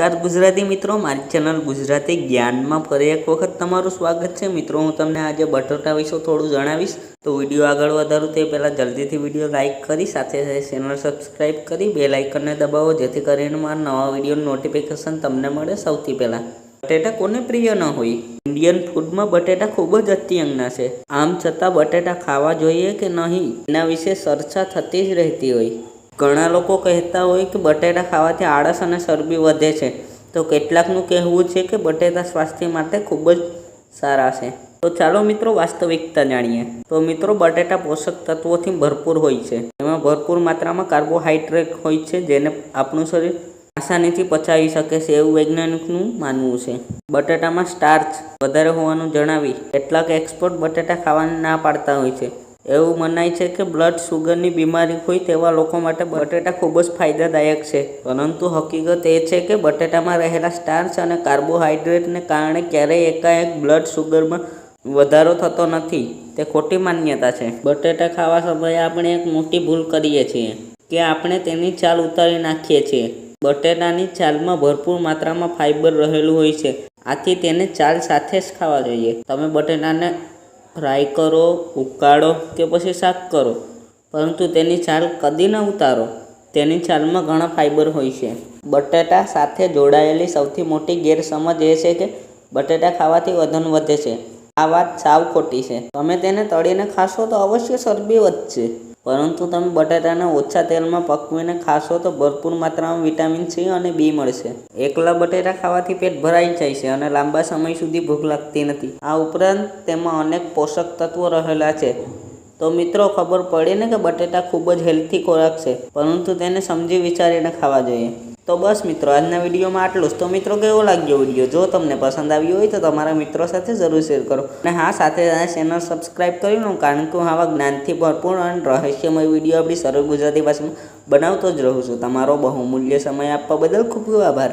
નમસ્કાર ગુજરાતી મિત્રો, મારી ચેનલ ગુજરાતી જ્ઞાનમાં ફરી એક વખત તમારું સ્વાગત છે। મિત્રો, હું તમને આજે બટાટા વિશે થોડું જણાવીશ। તો વિડીયો આગળ વધારું તે પહેલાં જલ્દીથી વિડીયો લાઇક કરી સાથે ચેનલ સબસ્ક્રાઈબ કરી બેલ આઇકનને દબાવો, જેથી કરીને મારા નવા વિડીયોનું નોટિફિકેશન તમને મળે સૌથી પહેલાં। બટેટા કોને પ્રિય ન હોય? ઇન્ડિયન ફૂડમાં બટેટા ખૂબ જ અત્યંગના છે। આમ છતાં બટેટા ખાવા જોઈએ કે નહીં એના વિશે ચર્ચા થતી જ રહેતી હોય। ઘણા લોકો કહેતા હોય કે બટેટા ખાવાથી આળસ અને ચરબી વધે છે, તો કેટલાકનું કહેવું છે કે બટેટા સ્વાસ્થ્ય માટે ખૂબ જ સારા છે। તો ચાલો મિત્રો વાસ્તવિકતા જાણીએ। તો મિત્રો, બટેટા પોષક તત્વોથી ભરપૂર હોય છે। એમાં ભરપૂર માત્રામાં કાર્બોહાઈડ્રેટ હોય છે, જેને આપણું શરીર આસાનીથી પચાવી શકે છે એવું વૈજ્ઞાનિકનું માનવું છે। બટેટામાં સ્ટાર્ચ વધારે હોવાનું જણાવી કેટલાક એક્સપર્ટ બટેટા ખાવાની ના પાડતા હોય છે। એવું મનાય છે કે બ્લડ શુગરની બીમારી હોય તેવા લોકો માટે બટેટા ખૂબ જ ફાયદાદાયક છે, પરંતુ હકીકત એ છે કે બટેટામાં રહેલા સ્ટાર્ચ અને કાર્બોહાઈડ્રેટને કારણે ક્યારેય એકાએક બ્લડ શુગરમાં વધારો થતો નથી, તે ખોટી માન્યતા છે। બટેટા ખાવા સમયે આપણે એક મોટી ભૂલ કરીએ છીએ કે આપણે તેની છાલ ઉતારી નાખીએ છીએ। બટેટાની છાલમાં ભરપૂર માત્રામાં ફાઇબર રહેલું હોય છે, આથી તેને છાલ સાથે જ ખાવા જોઈએ। તમે બટેટાને ફ્રાય કરો, ઉકાળો કે પછી શાક કરો, પરંતુ તેની છાલ કદી ન ઉતારો। તેની છાલમાં ઘણા ફાઇબર હોય છે। બટેટા સાથે જોડાયેલી સૌથી મોટી ગેરસમજ એ છે કે બટેટા ખાવાથી વજન વધે છે। આ વાત સાવ ખોટી છે। તમે તેને તળીને ખાશો તો અવશ્ય ચરબી વધશે, પરંતુ તમે બટેટાને ઓછા તેલમાં પકવીને ખાશો તો ભરપૂર માત્રામાં વિટામિન સી અને બી મળશે। એકલા બટેટા ખાવાથી પેટ ભરાઈ જાય છે અને લાંબા સમય સુધી ભૂખ લાગતી નથી। આ ઉપરાંત તેમાં અનેક પોષક તત્વો રહેલા છે। તો મિત્રો, ખબર પડી ને કે બટેટા ખૂબ જ હેલ્થી ખોરાક છે, પરંતુ તેને સમજી વિચારીને ખાવા જોઈએ। તો બસ મિત્રો, આજના વિડીયોમાં આટલું જ। તો મિત્રો, કેવો લાગ્યો વિડીયો? જો તમને પસંદ આવ્યો હોય તો તમારા મિત્રો સાથે જરૂર શેર કરો, અને હા, સાથે ચેનલ સબસ્ક્રાઈબ કરી લો, કારણ કે હું આવા જ્ઞાનથી ભરપૂર અને રહસ્યમય વિડીયો આપણી સરળ ગુજરાતી ભાષામાં બનાવતો જ રહું છું। તમારો બહુમૂલ્ય સમય આપવા બદલ ખૂબ ખૂબ આભાર।